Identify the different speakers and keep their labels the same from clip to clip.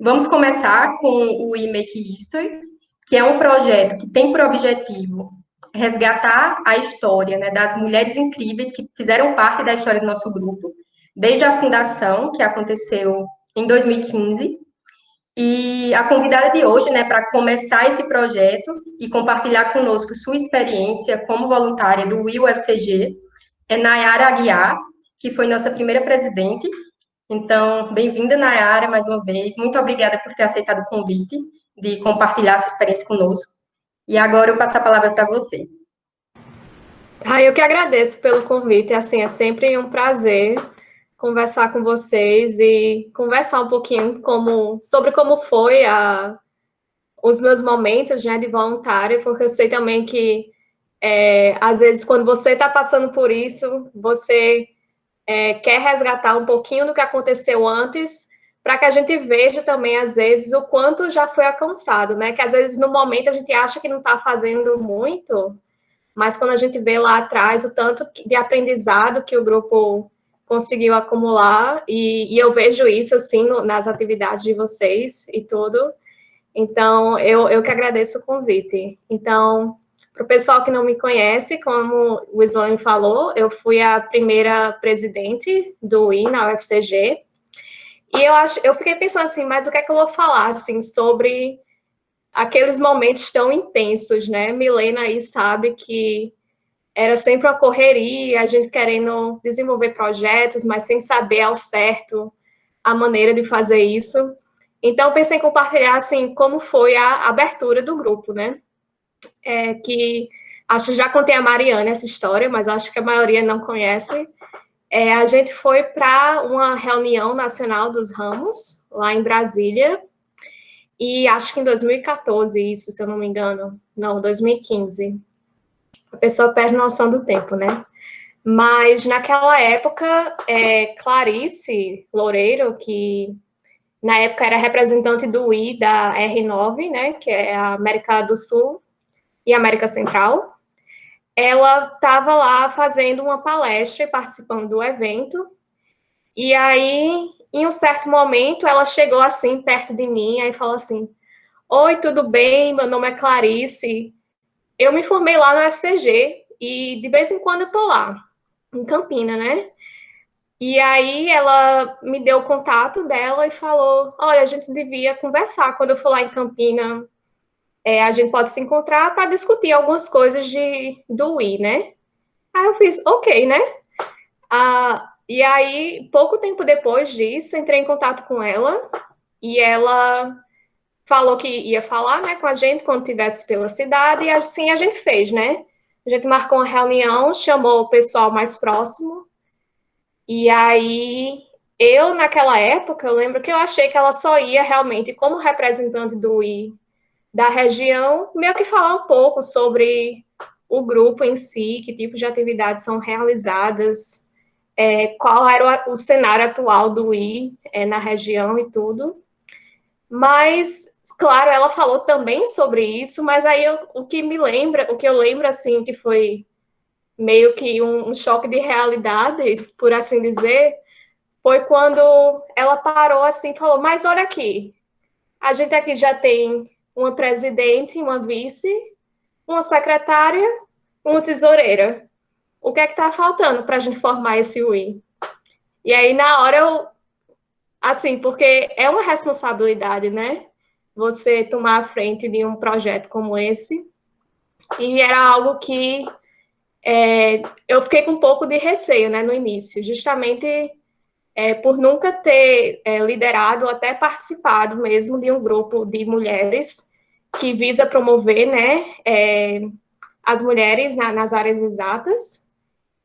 Speaker 1: Vamos começar com o We Make History, que é um projeto que tem por objetivo resgatar a história, né, das mulheres incríveis que fizeram parte da história do nosso grupo, desde a fundação, que aconteceu em 2015. E a convidada de hoje, né, para começar esse projeto e compartilhar conosco sua experiência como voluntária do WIUFCG é Nayara Aguiar, que foi nossa primeira presidente. Então, bem-vinda, Nayara, mais uma vez. Muito obrigada por ter aceitado o convite de compartilhar sua experiência conosco. E agora eu passo a palavra para você.
Speaker 2: Eu que agradeço pelo convite. Assim, é sempre um prazer conversar com vocês e conversar um pouquinho sobre como foi os meus momentos, né, de voluntária, porque eu sei também que às vezes quando você está passando por isso, você quer resgatar um pouquinho do que aconteceu antes, para que a gente veja também, às vezes, o quanto já foi alcançado, né? Que às vezes no momento a gente acha que não está fazendo muito, mas quando a gente vê lá atrás o tanto de aprendizado que o grupo conseguiu acumular, e eu vejo isso, assim, nas atividades de vocês e tudo. Então, eu que agradeço o convite. Então, para o pessoal que não me conhece, como o Sloane falou, eu fui a primeira presidente do I na UFCG, e eu fiquei pensando assim, mas o que é que eu vou falar, assim, sobre aqueles momentos tão intensos, né? Milena aí sabe que era sempre uma correria, a gente querendo desenvolver projetos, mas sem saber ao certo a maneira de fazer isso. Então, pensei em compartilhar, assim, como foi a abertura do grupo, né? Que acho que já contei a Mariana essa história, mas acho que a maioria não conhece. A gente foi para uma reunião nacional dos ramos, lá em Brasília, e acho que em 2014, isso, se eu não me engano. Não, 2015. A pessoa perde noção do tempo, né? Mas naquela época, Clarice Loureiro, que na época era representante do I da R9, né, que é a América do Sul e América Central, ela estava lá fazendo uma palestra e participando do evento, e aí, em um certo momento, ela chegou assim, perto de mim, e falou assim, oi, tudo bem? Meu nome é Clarice, eu me formei lá no FCG, e de vez em quando eu tô lá, em Campina, né? E aí ela me deu o contato dela e falou: olha, a gente devia conversar quando eu for lá em Campina. A gente pode se encontrar para discutir algumas coisas do I, né? Aí eu fiz, ok, né? E aí, pouco tempo depois disso, entrei em contato com ela e ela falou que ia falar, né, com a gente quando estivesse pela cidade, e assim a gente fez, né? A gente marcou uma reunião, chamou o pessoal mais próximo. E aí, naquela época, eu lembro que eu achei que ela só ia realmente, como representante do I da região, meio que falar um pouco sobre o grupo em si, que tipo de atividades são realizadas, qual era o cenário atual do I na região e tudo. Mas, claro, ela falou também sobre isso, mas aí o que eu lembro, assim, que foi meio que um choque de realidade, por assim dizer, foi quando ela parou assim e falou: mas olha aqui, a gente aqui já tem uma presidente, uma vice, uma secretária, uma tesoureira. O que é que está faltando para a gente formar esse UI? E aí, na hora, assim, porque é uma responsabilidade, né? Você tomar a frente de um projeto como esse. E era algo que eu fiquei com um pouco de receio, né, no início, justamente por nunca ter liderado ou até participado mesmo de um grupo de mulheres que visa promover, né, as mulheres nas áreas exatas.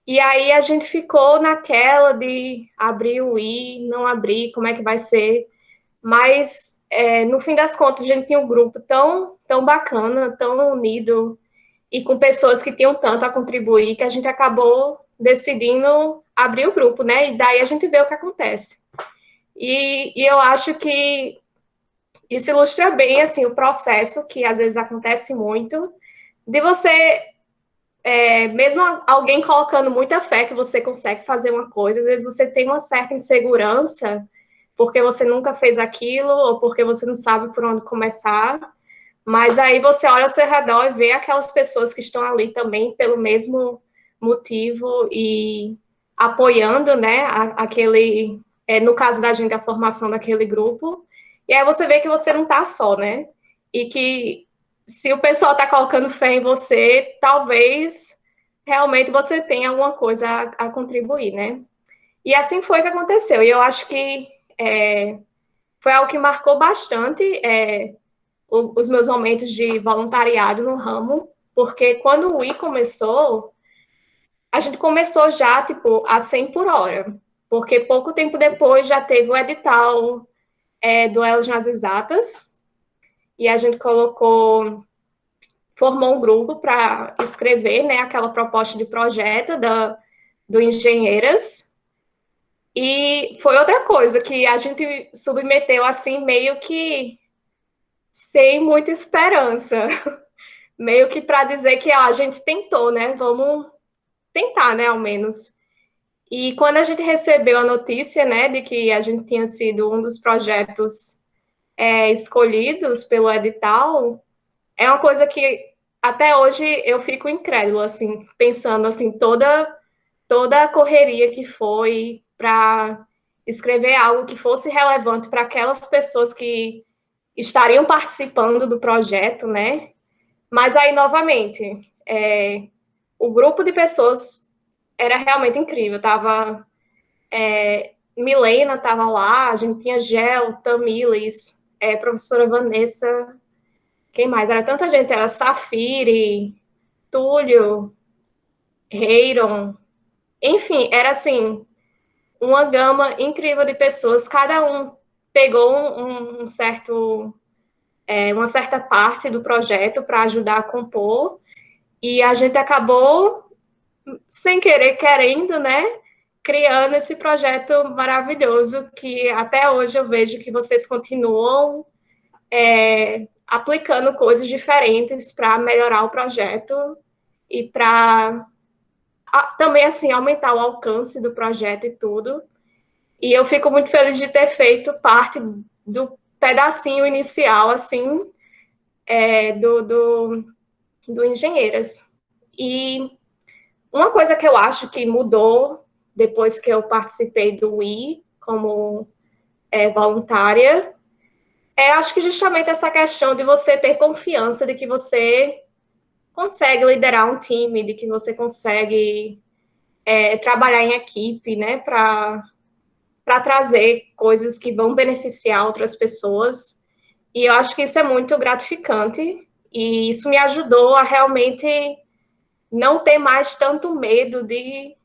Speaker 2: E aí a gente ficou naquela de abrir o I, não abrir, como é que vai ser. Mas, no fim das contas, a gente tinha um grupo tão bacana, tão unido, e com pessoas que tinham tanto a contribuir, que a gente acabou decidindo abrir o grupo, né? E daí a gente vê o que acontece. E eu acho que isso ilustra bem, assim, o processo que às vezes acontece muito, de você, mesmo alguém colocando muita fé que você consegue fazer uma coisa, às vezes você tem uma certa insegurança, porque você nunca fez aquilo, ou porque você não sabe por onde começar. Mas aí você olha ao seu redor e vê aquelas pessoas que estão ali também pelo mesmo motivo e apoiando, né, aquele, no caso da gente, a formação daquele grupo. E aí você vê que você não está só, né? E que se o pessoal está colocando fé em você, talvez realmente você tenha alguma coisa a contribuir, né? E assim foi que aconteceu. E eu acho que foi algo que marcou bastante os meus momentos de voluntariado no ramo, porque quando o I começou, a gente começou já, tipo, a 100 por hora, porque pouco tempo depois já teve o edital do Elas nas Exatas, e a gente formou um grupo para escrever, né, aquela proposta de projeto do Engenheiras, e foi outra coisa que a gente submeteu, assim, meio que sem muita esperança, meio que para dizer que a gente tentou, né, vamos tentar, né, ao menos. E quando a gente recebeu a notícia, né, de que a gente tinha sido um dos projetos escolhidos pelo edital, é uma coisa que até hoje eu fico incrédula, assim, pensando assim toda a correria que foi para escrever algo que fosse relevante para aquelas pessoas que estariam participando do projeto, né? Mas aí novamente, o grupo de pessoas era realmente incrível. Tava Milena estava lá, a gente tinha Gel, Tamiles, professora Vanessa, quem mais? Era tanta gente, era Safiri, Túlio, Reiron, enfim, era assim, uma gama incrível de pessoas, cada um pegou um certo, uma certa parte do projeto para ajudar a compor, e a gente acabou, sem querer, querendo, né, criando esse projeto maravilhoso que até hoje eu vejo que vocês continuam aplicando coisas diferentes para melhorar o projeto e para também assim aumentar o alcance do projeto e tudo. E eu fico muito feliz de ter feito parte do pedacinho inicial assim do Engenheiras. E uma coisa que eu acho que mudou depois que eu participei do I como voluntária acho que justamente essa questão de você ter confiança de que você consegue liderar um time, de que você consegue trabalhar em equipe, né, para trazer coisas que vão beneficiar outras pessoas. E eu acho que isso é muito gratificante e isso me ajudou a realmente não ter mais tanto medo de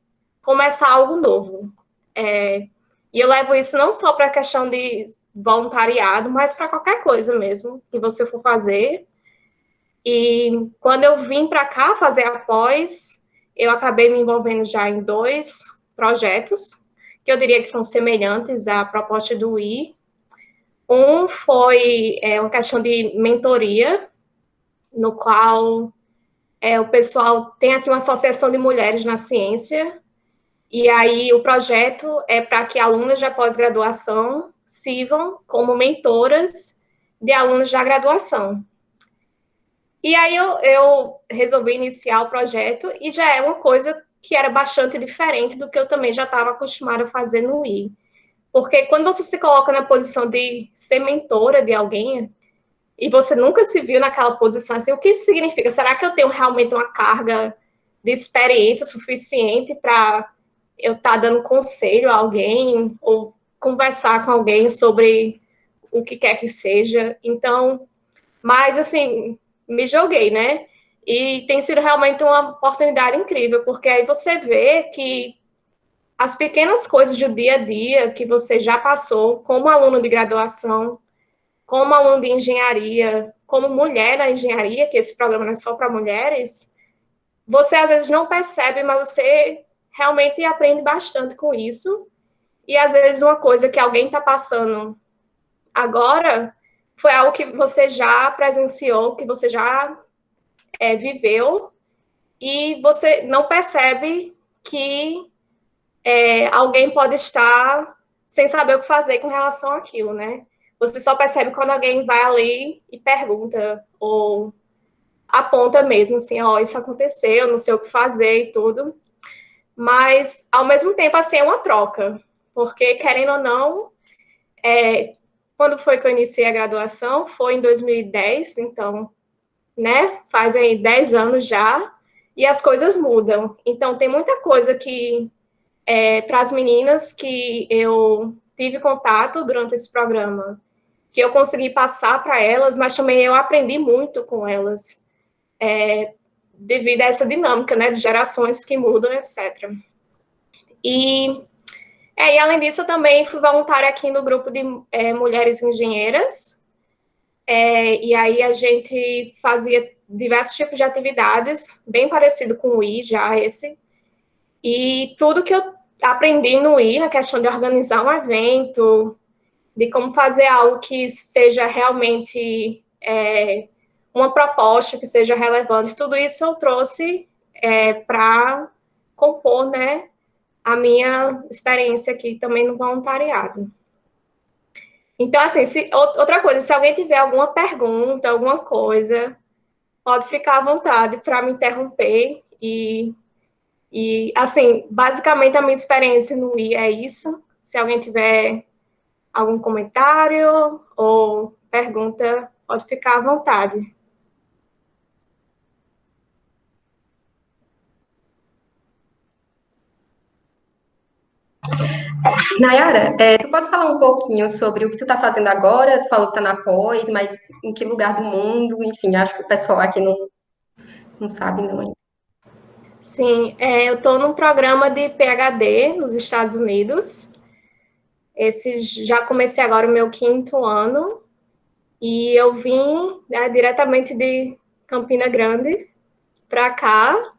Speaker 2: começar algo novo. E eu levo isso não só para a questão de voluntariado, mas para qualquer coisa mesmo que você for fazer. E quando eu vim para cá fazer a pós, eu acabei me envolvendo já em 2 projetos, que eu diria que são semelhantes à proposta do I. Um foi uma questão de mentoria, no qual o pessoal tem aqui uma associação de mulheres na ciência, e aí o projeto é para que alunas de pós-graduação sirvam como mentoras de alunos da graduação. E aí eu resolvi iniciar o projeto e já é uma coisa que era bastante diferente do que eu também já estava acostumada a fazer no I. Porque quando você se coloca na posição de ser mentora de alguém e você nunca se viu naquela posição, assim, o que isso significa? Será que eu tenho realmente uma carga de experiência suficiente para eu estar dando conselho a alguém ou conversar com alguém sobre o que quer que seja? Então, mas, assim, me joguei, né? E tem sido realmente uma oportunidade incrível, porque aí você vê que as pequenas coisas do dia a dia que você já passou como aluno de graduação, como aluno de engenharia, como mulher na engenharia, que esse programa não é só para mulheres, você às vezes não percebe, mas você realmente aprende bastante com isso. E às vezes uma coisa que alguém está passando agora foi algo que você já presenciou, que você já viveu, e você não percebe que alguém pode estar sem saber o que fazer com relação àquilo, né? Você só percebe quando alguém vai ali e pergunta, ou aponta mesmo, assim, ó, isso aconteceu, não sei o que fazer e tudo. Mas, ao mesmo tempo, assim, é uma troca. Porque, querendo ou não, quando foi que eu iniciei a graduação? Foi em 2010, então, né? Faz aí 10 anos já. E as coisas mudam. Então, tem muita coisa que, para as meninas que eu tive contato durante esse programa, que eu consegui passar para elas, mas também eu aprendi muito com elas, devido a essa dinâmica, né, de gerações que mudam, etc. E, e além disso, eu também fui voluntária aqui no grupo de mulheres engenheiras, e aí a gente fazia diversos tipos de atividades, bem parecido com o I, já esse, e tudo que eu aprendi no I, na questão de organizar um evento, de como fazer algo que seja realmente uma proposta que seja relevante, tudo isso eu trouxe para compor, né, a minha experiência aqui também no voluntariado. Então, assim, outra coisa, se alguém tiver alguma pergunta, alguma coisa, pode ficar à vontade para me interromper. Assim, basicamente a minha experiência no I é isso. Se alguém tiver algum comentário ou pergunta, pode ficar à vontade.
Speaker 1: Nayara, tu pode falar um pouquinho sobre o que tu tá fazendo agora? Tu falou que tá na pós, mas em que lugar do mundo? Enfim, acho que o pessoal aqui não sabe, não. Hein?
Speaker 2: Sim, eu estou num programa de PhD nos Estados Unidos. Esse já comecei agora o meu 5º ano e eu vim, né, diretamente de Campina Grande para cá.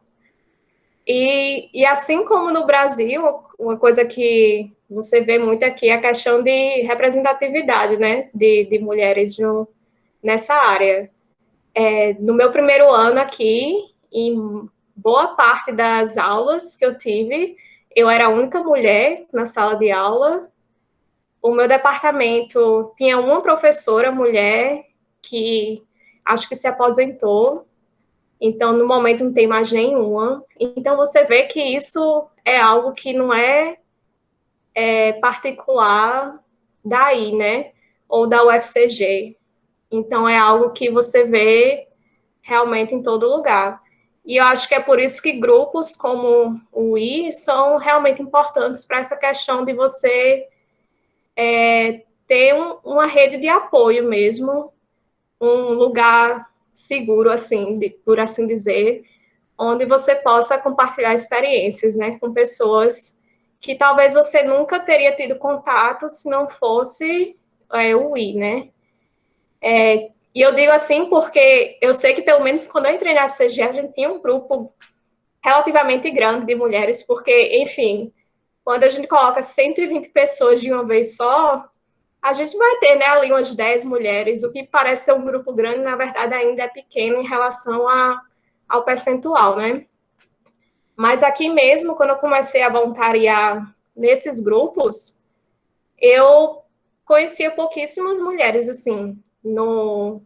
Speaker 2: E assim como no Brasil, uma coisa que você vê muito aqui é a questão de representatividade, né, de mulheres nessa área. No meu primeiro ano aqui, em boa parte das aulas que eu tive, eu era a única mulher na sala de aula. O meu departamento tinha uma professora mulher que acho que se aposentou, então no momento não tem mais nenhuma. Então você vê que isso é algo que não é particular daí, né? Ou da UFCG. Então é algo que você vê realmente em todo lugar. E eu acho que é por isso que grupos como o I são realmente importantes para essa questão de você ter uma rede de apoio mesmo, um lugar seguro, assim, por assim dizer, onde você possa compartilhar experiências, né, com pessoas que talvez você nunca teria tido contato se não fosse o I, né? E eu digo assim porque eu sei que, pelo menos quando eu entrei na FCG, a gente tinha um grupo relativamente grande de mulheres, porque, enfim, quando a gente coloca 120 pessoas de uma vez só, a gente vai ter, né, ali umas 10 mulheres, o que parece ser um grupo grande, na verdade, ainda é pequeno em relação ao percentual, né? Mas aqui mesmo, quando eu comecei a voluntariar nesses grupos, eu conhecia pouquíssimas mulheres, assim. No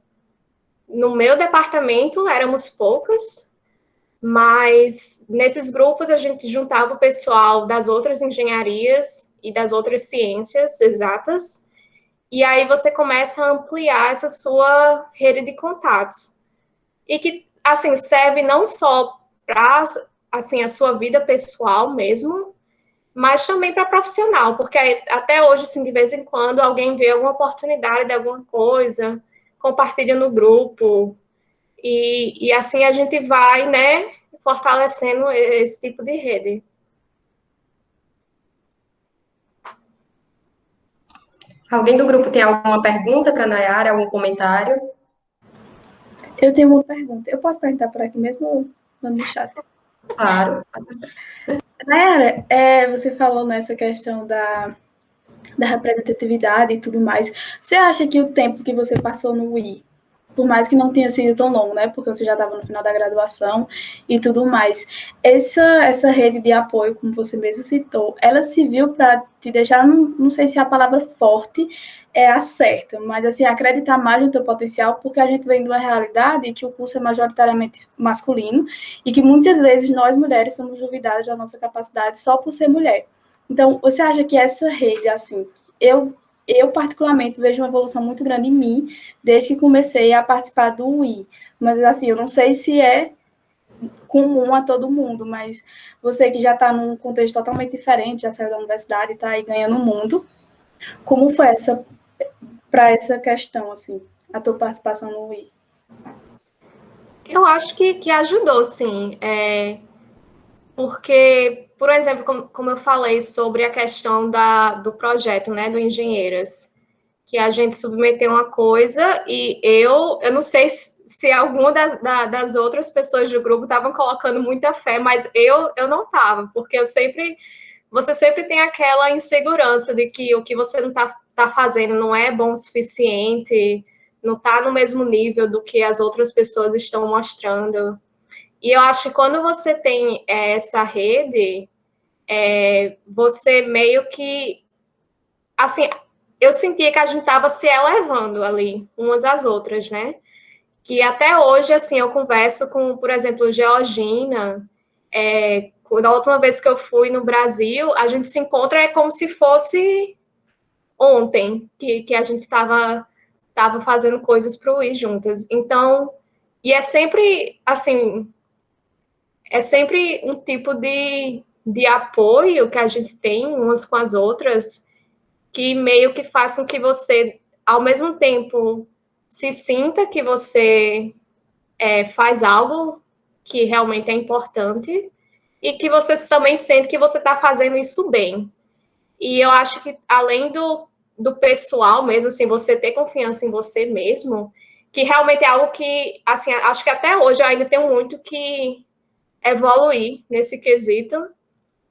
Speaker 2: meu departamento, éramos poucas, mas nesses grupos a gente juntava o pessoal das outras engenharias e das outras ciências exatas, e aí você começa a ampliar essa sua rede de contatos. E que, assim, serve não só para, assim, a sua vida pessoal mesmo, mas também para profissional, porque até hoje, assim, de vez em quando, alguém vê alguma oportunidade de alguma coisa, compartilha no grupo, e assim a gente vai, né, fortalecendo esse tipo de rede.
Speaker 1: Alguém do grupo tem alguma pergunta para Nayara, algum comentário?
Speaker 3: Eu tenho uma pergunta. Eu posso perguntar por aqui mesmo ou no chat?
Speaker 1: Claro.
Speaker 3: Nayara, você falou nessa questão da representatividade e tudo mais. Você acha que o tempo que você passou no UI por mais que não tenha sido tão longo, né? Porque você já estava no final da graduação e tudo mais. Essa rede de apoio, como você mesmo citou, ela serviu para te deixar, não sei se a palavra forte é a certa, mas assim, acreditar mais no teu potencial, porque a gente vem de uma realidade que o curso é majoritariamente masculino e que muitas vezes nós mulheres somos duvidadas da nossa capacidade só por ser mulher. Então, você acha que essa rede, assim, eu particularmente vejo uma evolução muito grande em mim desde que comecei a participar do UI. Mas, assim, eu não sei se é comum a todo mundo, mas você que já está num contexto totalmente diferente, já saiu da universidade e está aí ganhando o mundo, como foi para essa questão, assim, a tua participação no UI?
Speaker 2: Eu acho que ajudou, sim. Porque, por exemplo, como eu falei sobre a questão do projeto, né, do Engenheiras, que a gente submeteu uma coisa e eu não sei se alguma das outras pessoas do grupo estavam colocando muita fé, mas eu não estava, porque você sempre tem aquela insegurança de que o que você não tá fazendo não é bom o suficiente, não está no mesmo nível do que as outras pessoas estão mostrando. E eu acho que quando você tem essa rede, você meio que, assim, eu sentia que a gente estava se elevando ali, umas às outras, né? Que até hoje, assim, eu converso com, por exemplo, Georgina, da última vez que eu fui no Brasil, a gente se encontra como se fosse ontem, que a gente tava fazendo coisas para o I juntas. Então, e é sempre, assim, é sempre um tipo de apoio que a gente tem umas com as outras, que meio que façam que você, ao mesmo tempo, se sinta que você faz algo que realmente é importante e que você também sente que você está fazendo isso bem. E eu acho que, além do pessoal mesmo, assim, você ter confiança em você mesmo, que realmente é algo que, assim, acho que até hoje eu ainda tenho muito que evoluir nesse quesito,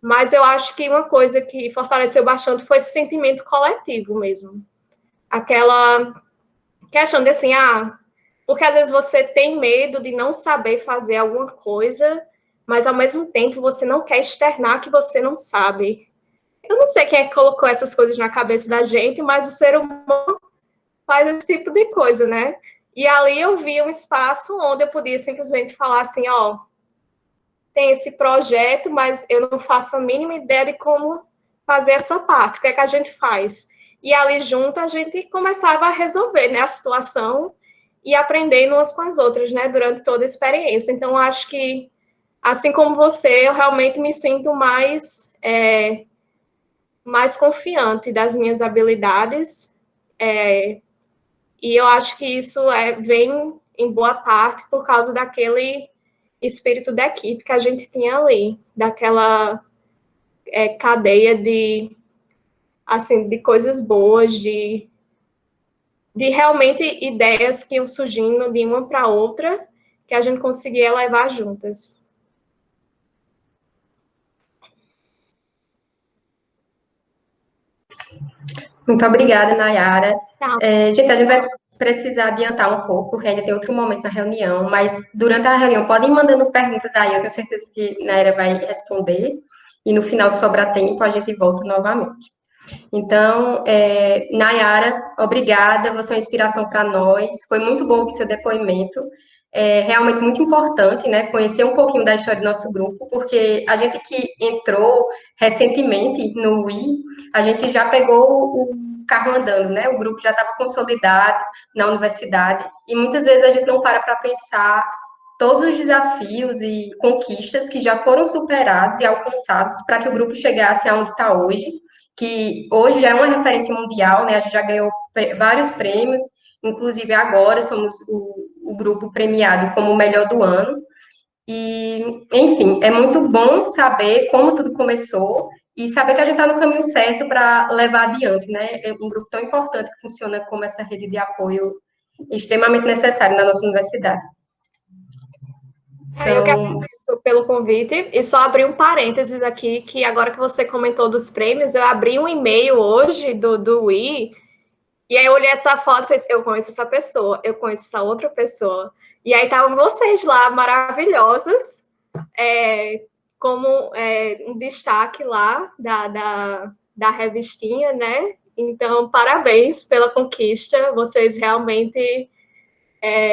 Speaker 2: mas eu acho que uma coisa que fortaleceu bastante foi esse sentimento coletivo mesmo. Aquela questão de assim, porque às vezes você tem medo de não saber fazer alguma coisa, mas ao mesmo tempo você não quer externar que você não sabe. Eu não sei quem é que colocou essas coisas na cabeça da gente, mas o ser humano faz esse tipo de coisa, né? E ali eu vi um espaço onde eu podia simplesmente falar assim, ó, tem esse projeto, mas eu não faço a mínima ideia de como fazer essa parte, o que é que a gente faz? E ali junto a gente começava a resolver, né, a situação e aprendendo umas com as outras, né, durante toda a experiência. Então, acho que, assim como você, eu realmente me sinto mais confiante das minhas habilidades, e eu acho que isso vem em boa parte por causa daquele espírito da equipe que a gente tinha ali, daquela cadeia de, assim, de coisas boas, de realmente ideias que iam surgindo de uma para outra, que a gente conseguia levar juntas.
Speaker 1: Muito obrigada, Nayara.
Speaker 2: Tá.
Speaker 1: Gente, a gente vai precisar adiantar um pouco, porque ainda tem outro momento na reunião, mas durante a reunião podem ir mandando perguntas aí, eu tenho certeza que Nayara vai responder, e no final, se sobrar tempo, a gente volta novamente. Então, Nayara, obrigada, você é uma inspiração para nós, foi muito bom ouvir seu depoimento, é realmente muito importante, né, conhecer um pouquinho da história do nosso grupo, porque a gente que entrou recentemente no UI, a gente já pegou o carro andando, né, o grupo já estava consolidado na universidade, e muitas vezes a gente não para pensar todos os desafios e conquistas que já foram superados e alcançados para que o grupo chegasse aonde está hoje, que hoje já é uma referência mundial, né? A gente já ganhou vários prêmios, inclusive agora somos o grupo premiado como o melhor do ano. E, enfim, é muito bom saber como tudo começou e saber que a gente está no caminho certo para levar adiante, né? É um grupo tão importante que funciona como essa rede de apoio extremamente necessária na nossa universidade.
Speaker 2: Eu que
Speaker 1: Então,
Speaker 2: agradeço pelo convite e só abrir um parênteses aqui, que agora que você comentou dos prêmios, eu abri um e-mail hoje do UI E aí eu olhei essa foto e pensei, eu conheço essa pessoa, eu conheço essa outra pessoa. E aí estavam vocês lá, maravilhosas, como um destaque lá da revistinha, né? Então, parabéns pela conquista, vocês realmente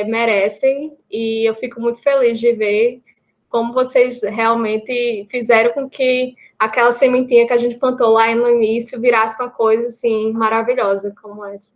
Speaker 2: merecem, e eu fico muito feliz de ver como vocês realmente fizeram com que aquela sementinha que a gente plantou lá no início virasse uma coisa assim maravilhosa como essa.